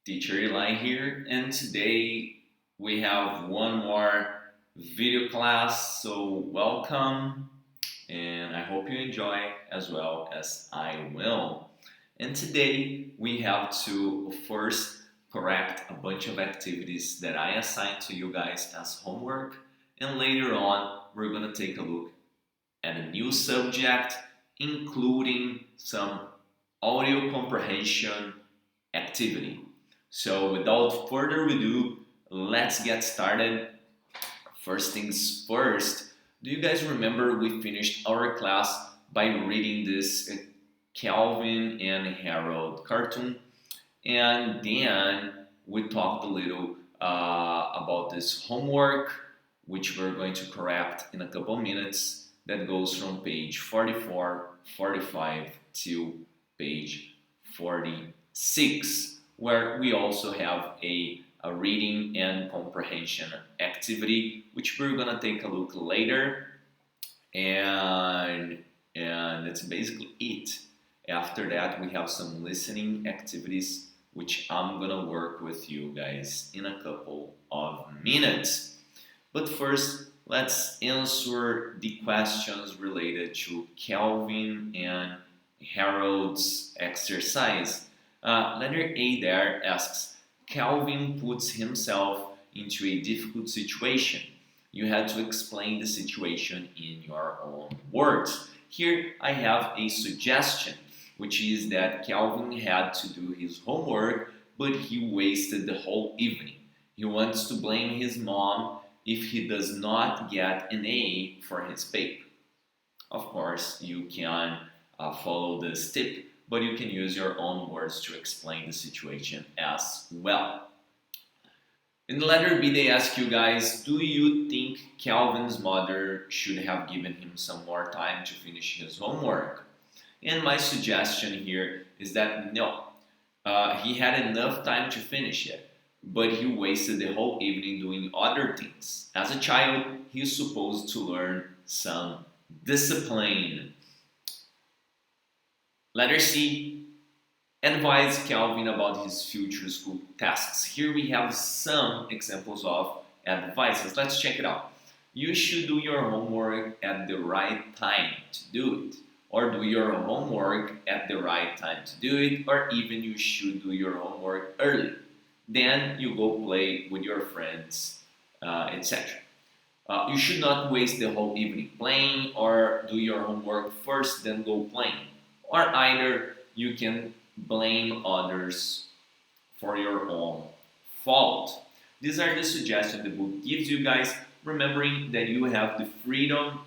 Teacher Eli here, and today we have one more video class. So, welcome, and I hope you enjoy as well as I will. And today we have to first correct a bunch of activities that I assigned to you guys as homework, and later on, we're going to take a look at a new subject, including some audio comprehension activity. So without further ado, let's get started. First things first, do you guys remember we finished our class by reading this Calvin and Harold cartoon? And then we talked a little about this homework, which we're going to correct in a couple of minutes. That goes from page 44, 45 to page 46, where we also have a reading and comprehension activity, which we're gonna take a look later, and that's basically it. After that, we have some listening activities, which I'm gonna work with you guys in a couple of minutes. But first, let's answer the questions related to Calvin and Harold's exercise. Letter A there asks, Calvin puts himself into a difficult situation. You had to explain the situation in your own words. Here I have a suggestion, which is that Calvin had to do his homework, but he wasted the whole evening. He wants to blame his mom if he does not get an A for his paper. Of course, you can follow this tip, but you can use your own words to explain the situation as well. In the letter B, they ask you guys, do you think Calvin's mother should have given him some more time to finish his homework? And my suggestion here is that no, he had enough time to finish it, but he wasted the whole evening doing other things. As a child, he's supposed to learn some discipline. Letter C, advise Calvin about his future school tasks. Here we have some examples of advices. Let's check it out. You should do your homework at the right time to do it. Or do your homework at the right time to do it. Or even you should do your homework early. Then you go play with your friends, etc. You should not waste the whole evening playing or do your homework first, then go playing. Or either you can blame others for your own fault. These are the suggestions the book gives you guys, remembering that you have the freedom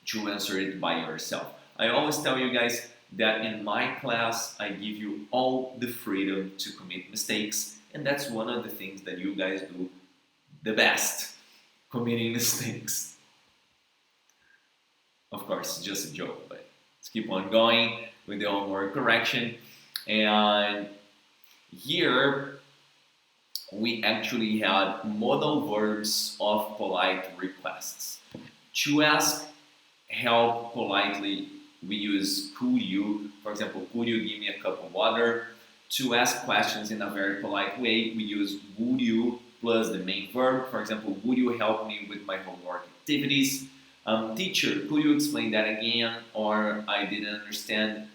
to answer it by yourself. I always tell you guys that in my class, I give you all the freedom to commit mistakes, and that's one of the things that you guys do the best, committing mistakes. Of course, just a joke, but let's keep on going with the homework correction. And here we actually had modal verbs of polite requests. To ask help politely, we use could you. For example, could you give me a cup of water? To ask questions in a very polite way, we use would you plus the main verb. For example, would you help me with my homework activities? Teacher, could you explain that again? Or I didn't understand.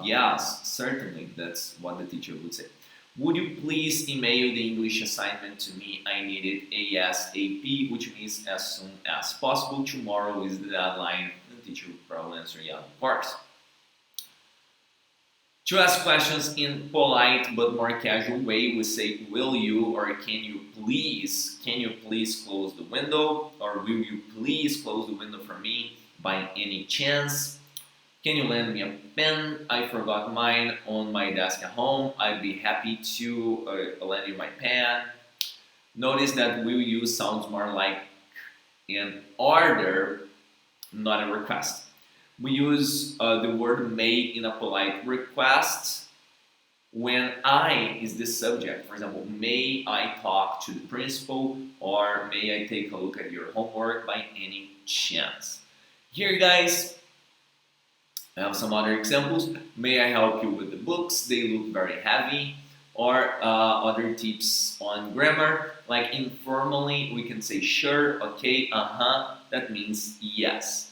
Yes, certainly, that's what the teacher would say. Would you please email the English assignment to me? I need it ASAP, which means as soon as possible. Tomorrow is the deadline. The teacher would probably answer, yeah, of course. To ask questions in polite but more casual way, we say will you or can you please close the window, or will you please close the window for me by any chance? Can you lend me a pen? I forgot mine on my desk at home. I'd be happy to lend you my pen. Notice that will you sounds more like an order, not a request. We use the word may in a polite request when I is the subject. For example, may I talk to the principal, or may I take a look at your homework by any chance? Here, guys, I have some other examples. May I help you with the books? They look very heavy. or other tips on grammar, like informally we can say sure, okay, that means yes.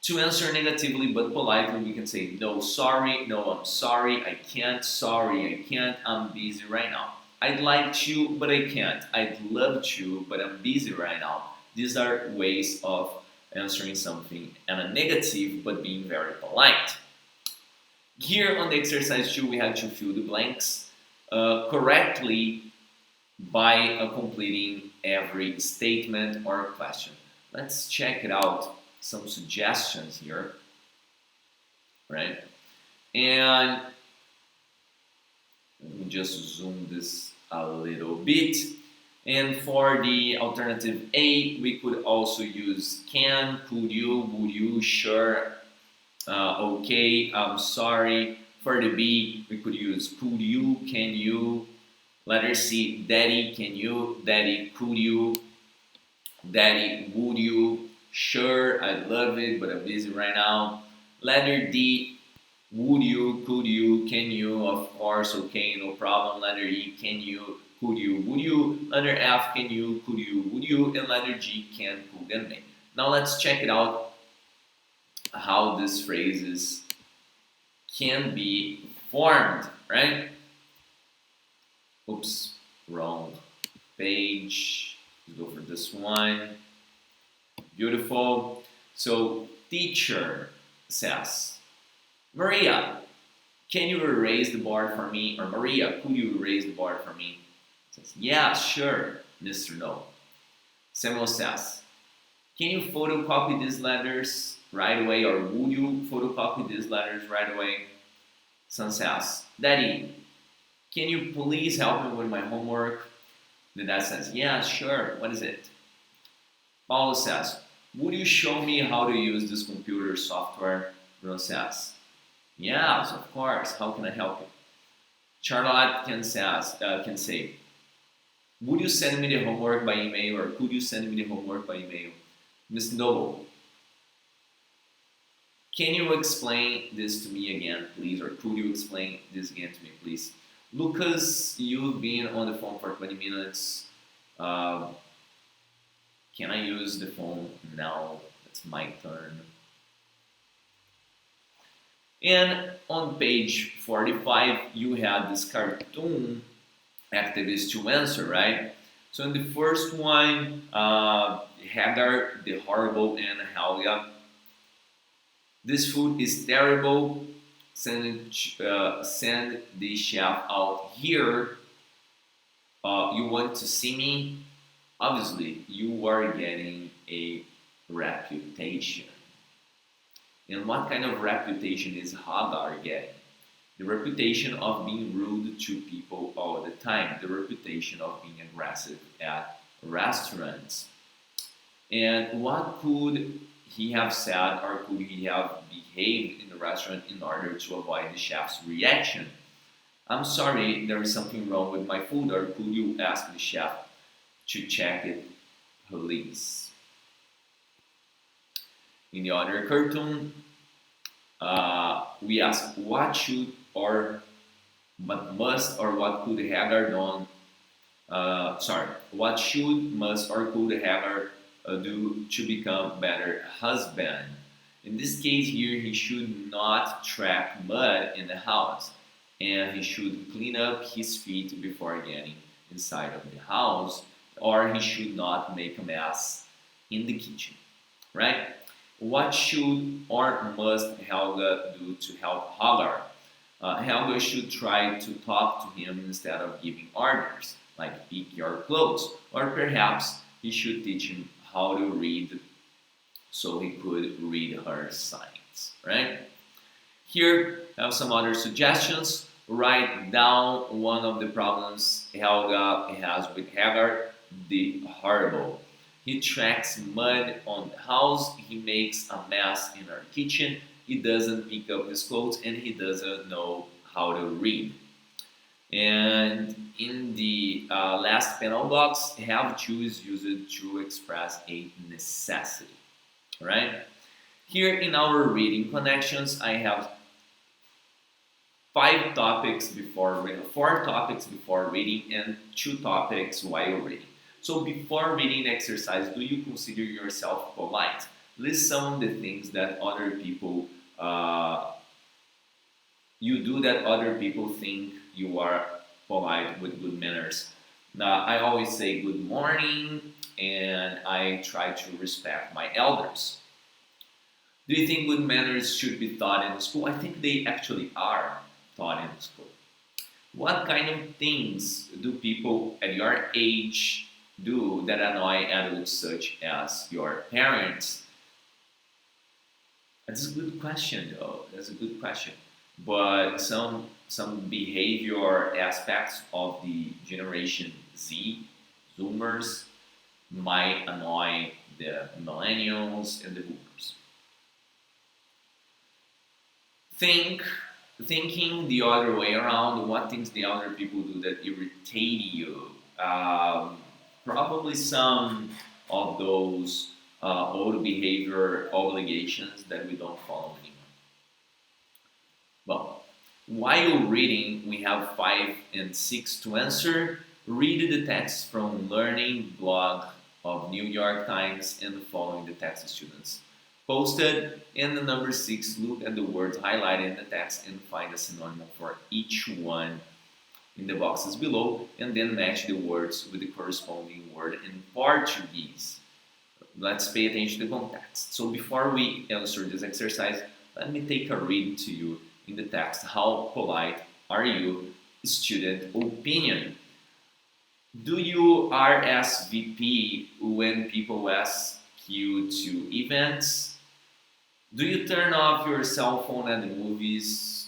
To answer negatively but politely, we can say no, sorry, no, I'm sorry, I can't, sorry, I can't, I'm busy right now. I'd like to, but I can't. I'd love to, but I'm busy right now. These are ways of answering something and a negative, but being very polite. Here on the exercise 2, we have to fill the blanks correctly by completing every statement or question. Let's check it out. Some suggestions here, right? And let me just zoom this a little bit. And for the alternative A, we could also use can, could you, would you, sure, okay, I'm sorry. For the B, we could use could you, can you. Letter C, daddy, can you, daddy, could you, daddy, would you, sure, I love it, but I'm busy right now. Letter D, would you, could you, can you, of course, okay, no problem. Letter E, can you, could you, would you. Letter F, can you, could you, would you. And letter G, can, could, and may. Now let's check it out how these phrases can be formed, right? Oops, wrong page. Let's go for this one. Beautiful. So teacher says, Maria, can you erase the board for me? Or Maria, could you erase the board for me? Says, yeah, sure, Mr. No. Samuel says, can you photocopy these letters right away? Or would you photocopy these letters right away? Son says, Daddy, can you please help me with my homework? The dad says, yeah, sure, what is it? Paulo says, would you show me how to use this computer software? Bruno says, yes, of course, how can I help you? Charlotte can say, would you send me the homework by email, or could you send me the homework by email? Miss Noble, can you explain this to me again, please? Or could you explain this again to me, please? Lucas, you've been on the phone for 20 minutes. Can I use the phone now? It's my turn. And on page 45, you have this cartoon activities to answer, right? So in the first one, Hagar, the horrible, and Helga. This food is terrible. Send the chef out here. You want to see me? Obviously, you are getting a reputation. And what kind of reputation is Hagar getting? The reputation of being rude to people all the time. The reputation of being aggressive at restaurants. And what could he have said, or could he have behaved in the restaurant in order to avoid the chef's reaction? I'm sorry, there is something wrong with my food, or could you ask the chef to check it, please? In the other cartoon, we ask what should or what must or what could Hagar done? What should, must, or could Hagar do to become a better husband? In this case here, he should not track mud in the house, and he should clean up his feet before getting inside of the house, or he should not make a mess in the kitchen, right? What should or must Helga do to help Hagar? Helga should try to talk to him instead of giving orders, like pick your clothes, or perhaps he should teach him how to read so he could read her signs, right? Here I have some other suggestions. Write down one of the problems Helga has with Hagar, the horrible. He tracks mud on the house, he makes a mess in our kitchen, he doesn't pick up his clothes, and he doesn't know how to read. And in the last panel box, have to is used to express a necessity, right? Here in our reading connections, I have 4 topics before reading and 2 topics while reading. So before reading the exercise, do you consider yourself polite? List some of the things that other people you do that other people think you are polite with good manners. Now, I always say good morning and I try to respect my elders. Do you think good manners should be taught in school? I think they actually are taught in school. What kind of things do people at your age do that annoy adults such as your parents? That's a good question though. That's a good question. But some behavior aspects of the generation Z, Zoomers, might annoy the millennials and the boomers. Thinking the other way around, what things the other people do that irritate you? Probably some of those old behavior obligations that we don't follow anymore. Well, while reading, we have 5 and 6 to answer. Read the text from Learning blog of New York Times and following the text students posted. And the number 6, look at the words highlighted in the text and find a synonym for each one in the boxes below, and then match the words with the corresponding word in Portuguese. Let's pay attention to the context. So before we answer this exercise, let me take a read to you in the text. How polite are you? Student opinion. Do you RSVP when people ask you to events? Do you turn off your cell phone at the movies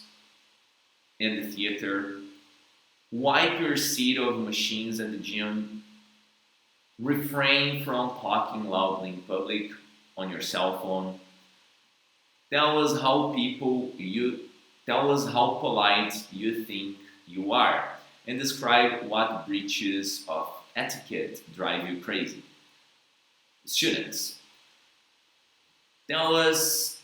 and the theater? Wipe your seat of machines at the gym? Refrain from talking loudly in public on your cell phone? Tell us how polite you think you are, and describe what breaches of etiquette drive you crazy. Students, tell us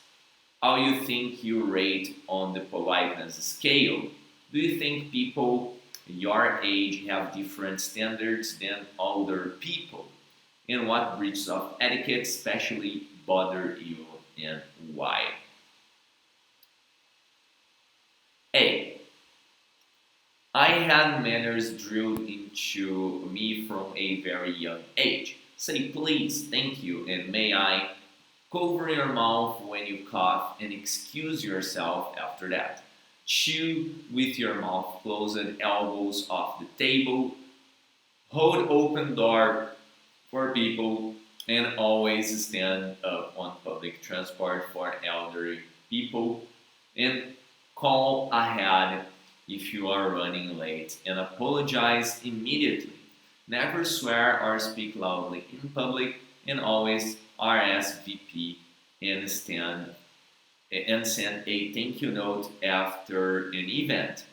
how you think you rate on the politeness scale. Do you think people your age have different standards than older people? And what breaches of etiquette especially bother you and why? A. I had manners drilled into me from a very young age. Say please, thank you, and may I. Cover your mouth when you cough and excuse yourself after that. Chew with your mouth closed, elbows off the table. Hold open door for people, and always stand up on public transport for elderly people. And call ahead if you are running late and apologize immediately. Never swear or speak loudly in public, and always RSVP and send a thank you note after an event.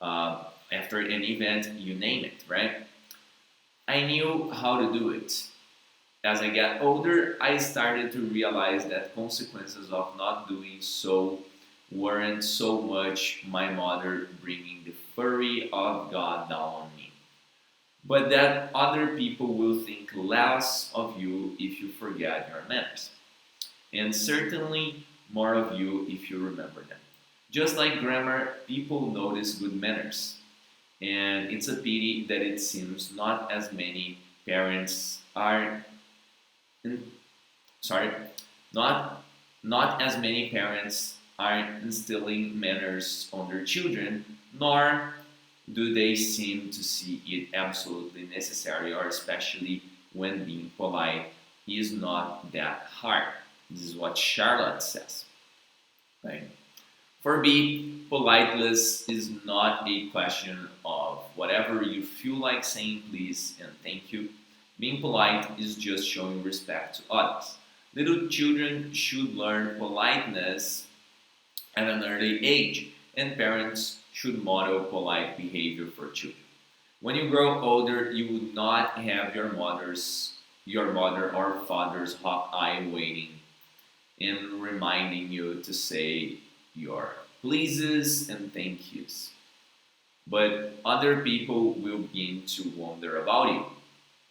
After an event, you name it, right? I knew how to do it. As I got older, I started to realize that consequences of not doing so weren't so much my mother bringing the fury of God down on me, but that other people will think less of you if you forget your manners, and certainly more of you if you remember them. Just like grammar, people notice good manners, and it's a pity that it seems not as many parents are sorry, not as many parents are instilling manners on their children, nor do they seem to see it absolutely necessary, or especially when being polite is not that hard. This is what Charlotte says. Right? For B, politeness is not a question of whatever you feel like saying please and thank you. Being polite is just showing respect to others. Little children should learn politeness at an early age, and parents should model polite behavior for children. When you grow older, you will not have your mother or father's hawk eye waiting and reminding you to say your pleases and thank yous. But other people will begin to wonder about you.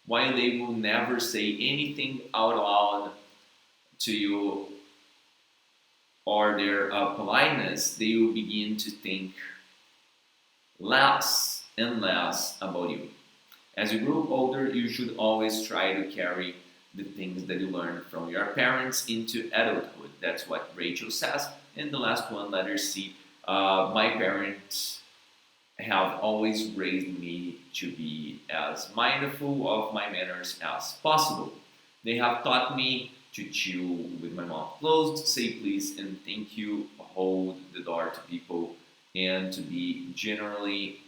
While they will never say anything out loud to you or their politeness, they will begin to think less and less about you. As you grow older, you should always try to carry the things that you learned from your parents into adulthood. That's what Rachel says. And the last one, letter C, my parents have always raised me to be as mindful of my manners as possible. They have taught me to chew with my mouth closed, say please and thank you, hold the door to people, and to be generally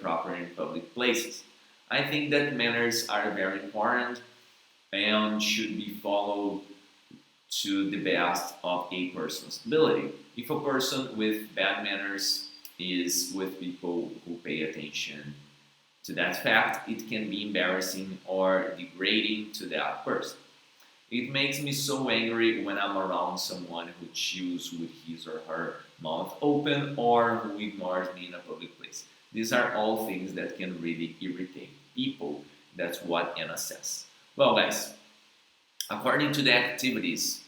proper in public places. I think that manners are very important and should be followed to the best of a person's ability. If a person with bad manners is with people who pay attention to that fact, it can be embarrassing or degrading to that person. It makes me so angry when I'm around someone who chews with his or her mouth open or who ignores me in a public place. These are all things that can really irritate people. That's what Anna says. Well, guys, according to the activities,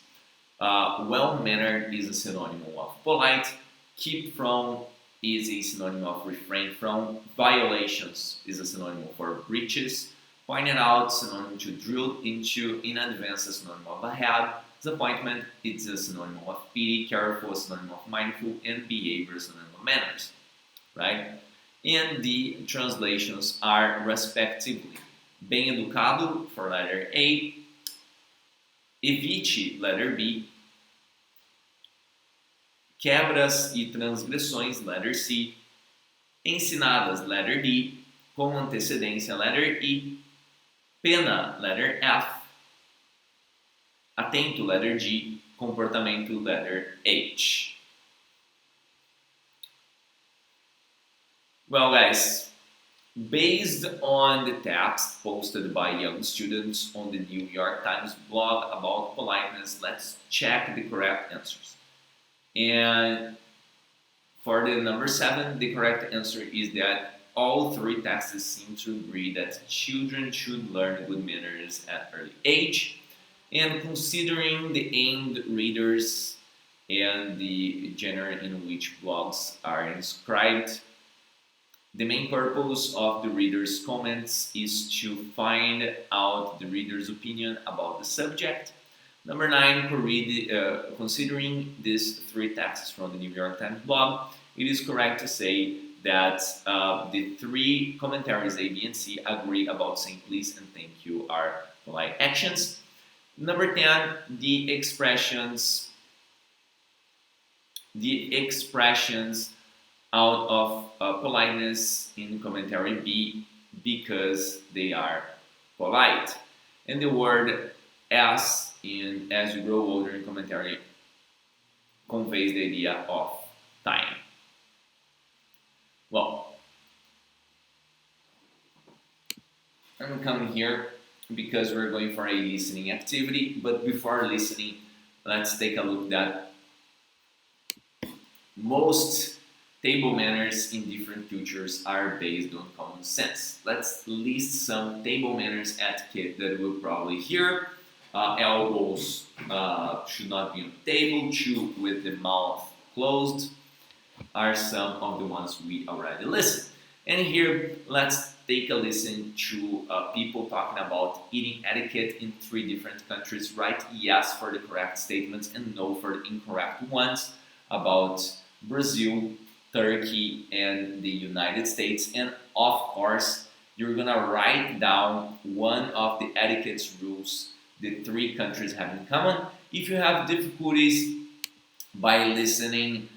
well-mannered is a synonym of polite, keep from is a synonym of refrain from, violations is a synonym for breaches, pointed out synonym to drilled into, in advance a synonym of ahead, disappointment it's a synonym of pity, careful a synonym of mindful, and behavior a synonym of manners, right? And the translations are respectively bem educado for letter A, evite letter B, quebras e transgressões letter C, ensinadas letter D, com antecedência letter E, pena letter F, atento letter G, comportamento letter H. Well, guys, based on the text posted by young students on the New York Times blog about politeness, let's check the correct answers. And for the number 7, the correct answer is that all 3 texts seem to agree that children should learn good manners at early age. And considering the aimed readers and the genre in which blogs are inscribed, the main purpose of the reader's comments is to find out the reader's opinion about the subject. Number 9, considering these 3 texts from the New York Times blog, it is correct to say that the 3 commentaries A, B, and C agree about saying please and thank you are polite actions. Number 10, the expressions out of politeness in commentary B because they are polite. And the word as in as you grow older in commentary conveys the idea of time. Well, I'm coming here because we're going for a listening activity, but before listening, let's take a look at most table manners in different cultures are based on common sense. Let's list some table manners etiquette that we'll probably hear. Elbows should not be on the table, chew with the mouth closed are some of the ones we already listed. And here, let's take a listen to people talking about eating etiquette in 3 different countries. Write yes for the correct statements and no for the incorrect ones about Brazil, Turkey, and the United States. And of course, you're gonna write down one of the etiquette rules the 3 countries have in common. If you have difficulties by listening,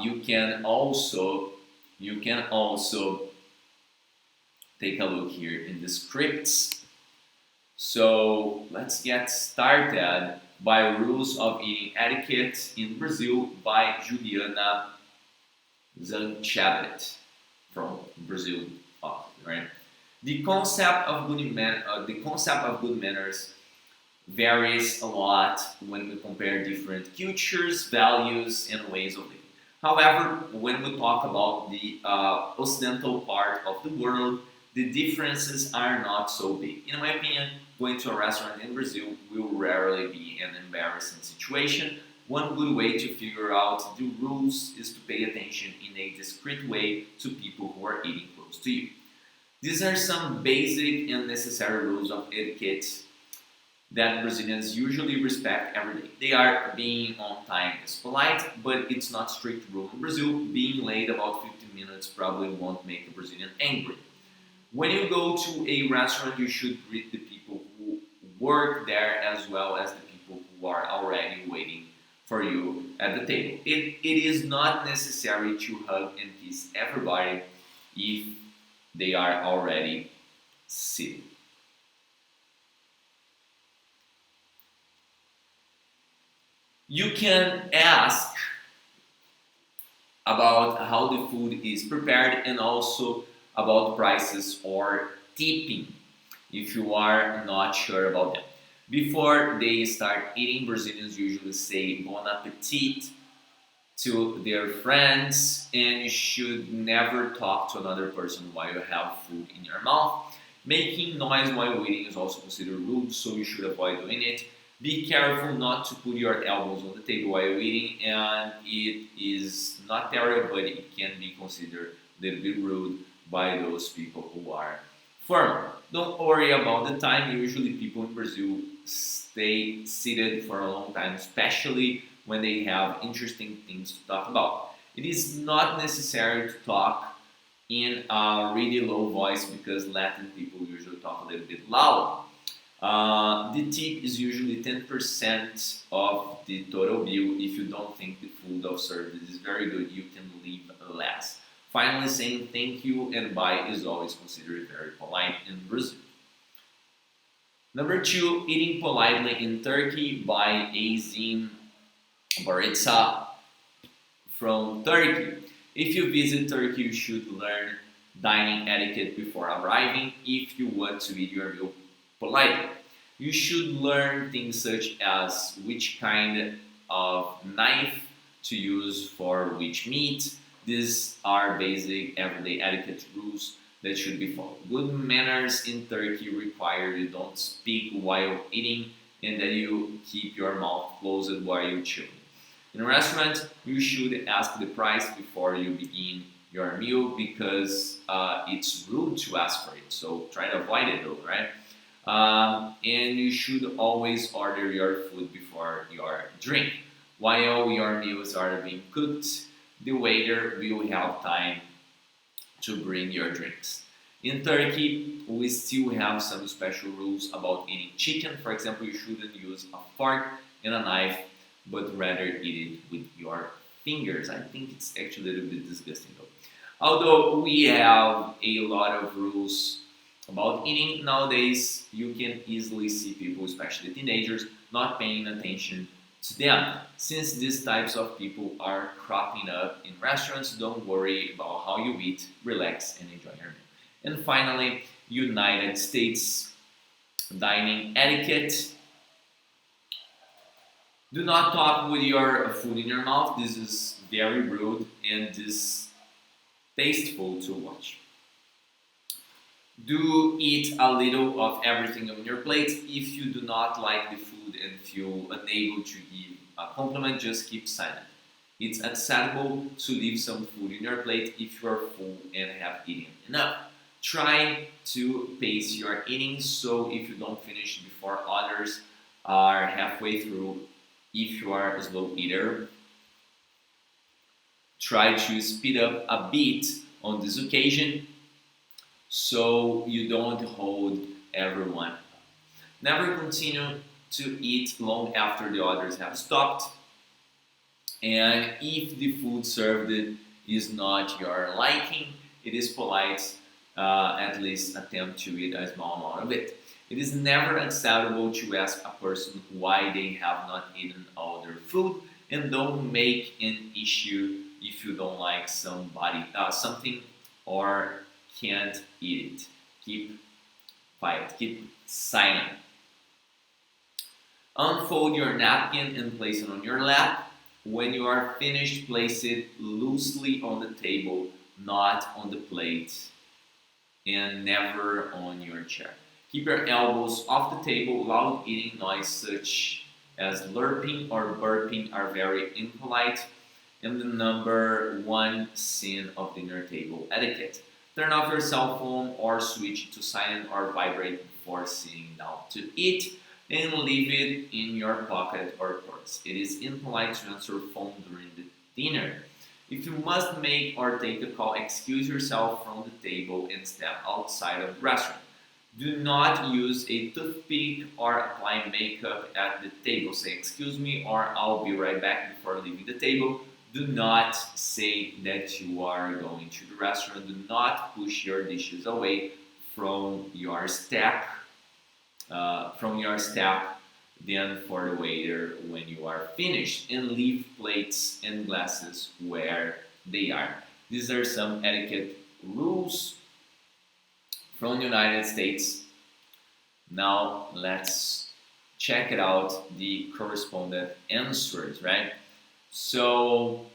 you can also take a look here in the scripts. So let's get started by Rules of Eating Etiquette in Brazil by Juliana Zanchabet from Brazil, right? The concept of good manners varies a lot when we compare different cultures, values, and ways of living. However, when we talk about the occidental part of the world, the differences are not so big. In my opinion, going to a restaurant in Brazil will rarely be an embarrassing situation. One good way to figure out the rules is to pay attention in a discreet way to people who are eating close to you. These are some basic and necessary rules of etiquette that Brazilians usually respect every day. They are being on time is polite, but it's not strict rule in Brazil. Being late about 15 minutes probably won't make a Brazilian angry. When you go to a restaurant, you should greet the people who work there as well as the people who are already waiting for you at the table. It is not necessary to hug and kiss everybody if they are already seated. You can ask about how the food is prepared and also about prices or tipping if you are not sure about them. Before they start eating, Brazilians usually say bon appetit to their friends, and you should never talk to another person while you have food in your mouth. Making noise while eating is also considered rude, so you should avoid doing it. Be careful not to put your elbows on the table while eating, and it is not terrible, but it can be considered a little bit rude by those people who are firm. Don't worry about the time. Usually people in Brazil stay seated for a long time, especially when they have interesting things to talk about. It is not necessary to talk in a really low voice because Latin people usually talk a little bit loud. The tip is usually 10% of the total bill. If you don't think the food of service is very good, you can leave less. Finally, saying thank you and bye is always considered very polite in Brazil. Number 2, eating politely in Turkey by Azim Baritsa from Turkey. If you visit Turkey, you should learn dining etiquette before arriving if you want to eat your meal politely. You should learn things such as which kind of knife to use for which meat. These are basic everyday etiquette rules that should be followed. Good manners in Turkey require you don't speak while eating and that you keep your mouth closed while you chew. In a restaurant, you should ask the price before you begin your meal because it's rude to ask for it. So try to avoid it though, right? And you should always order your food before your drink. While your meals are being cooked, the waiter will have time to bring your drinks. In Turkey, we still have some special rules about eating chicken. For example, you shouldn't use a fork and a knife, but rather eat it with your fingers. I think it's actually a little bit disgusting though. Although we have a lot of rules about eating nowadays, you can easily see people, especially teenagers, not paying attention to them. Since these types of people are cropping up in restaurants, don't worry about how you eat, relax and enjoy your meal. And finally, United States dining etiquette. Do not talk with your food in your mouth. This is very rude and distasteful to watch. Do eat a little of everything on your plate. If you do not like the food and feel unable to give a compliment, just keep silent. It's acceptable to leave some food in your plate if you are full and have eaten enough. Try to pace your eating so if you don't finish before others are halfway through. If you are a slow eater, try to speed up a bit on this occasion so you don't hold everyone up. Never continue to eat long after the others have stopped. And if the food served is not your liking, it is polite at least attempt to eat a small amount of it. It is never acceptable to ask a person why they have not eaten all their food, and don't make an issue if you don't like something or can't eat it. Keep quiet, keep silent. Unfold your napkin and place it on your lap. When you are finished, place it loosely on the table, not on the plate, and never on your chair. Keep your elbows off the table. Loud eating noise such as slurping or burping are very impolite and the number one sin of dinner table etiquette. Turn off your cell phone or switch to silent or vibrate before sitting down to eat and leave it in your pocket or purse. It is impolite to answer phone during the dinner. If you must make or take a call, excuse yourself from the table and step outside of the restaurant. Do not use a toothpick or apply makeup at the table. Say, excuse me, or I'll be right back before leaving the table. Do not say that you are going to the restaurant. Do not push your dishes away from your stack, then for the waiter when you are finished, and leave plates and glasses where they are. These are some etiquette rules from the United States. Now let's check it out, the correspondent answers, right? So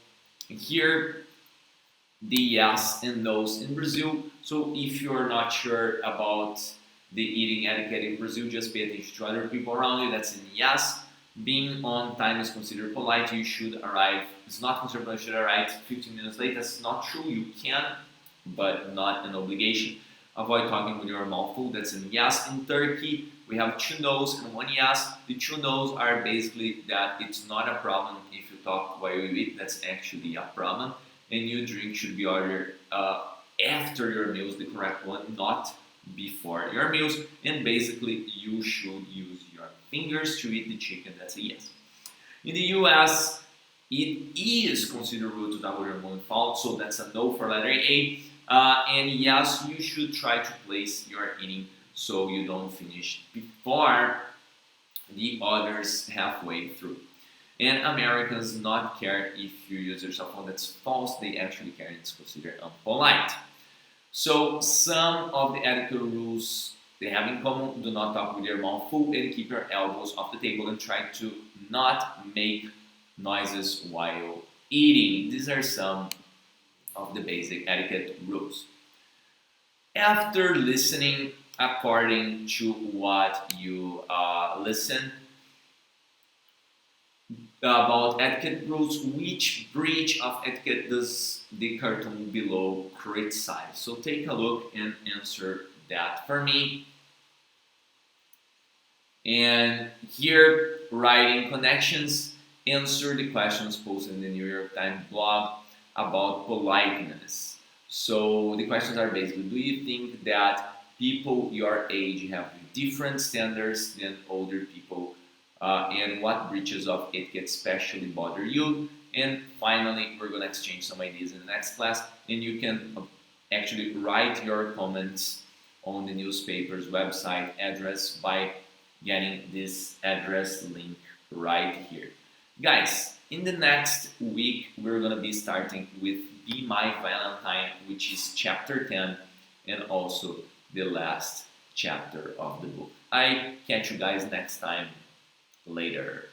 here the yes and no's in Brazil. So if you're not sure about the eating etiquette in Brazil, just pay attention to other people around you. That's in yes. Being on time is considered polite. You should arrive. It's not considered polite. You should arrive 15 minutes late. That's not true. You can, but not an obligation. Avoid talking with your mouth full. That's in yes. In Turkey, we have 2 no's and 1 yes. The 2 no's are basically that it's not a problem if you talk while you eat. That's actually a problem. And your drink should be ordered after your meals, the correct one, not before your meals. And basically, you should use your fingers to eat the chicken. That's a yes. In the US, it is considered rude to talk with your mouth full, so that's a no for letter A. And yes, you should try to place your eating so you don't finish before the others halfway through. And Americans not care if you use your cell phone. That's false. They actually care. It's considered unpolite. So some of the etiquette rules they have in common: do not talk with your mouth full and keep your elbows off the table and try to not make noises while eating. These are some of the basic etiquette rules. After listening according to what you listen about etiquette rules, which breach of etiquette does the cartoon below criticize? So take a look and answer that for me. And here, writing connections, answer the questions posted in the New York Times blog about politeness. So the questions are basically, do you think that people your age have different standards than older people? And what breaches of etiquette especially bother you? And finally, we're going to exchange some ideas in the next class, and you can actually write your comments on the newspaper's website address by getting this address link right here. Guys, in the next week, we're going to be starting with Be My Valentine, which is chapter 10, and also the last chapter of the book. I catch you guys next time. Later.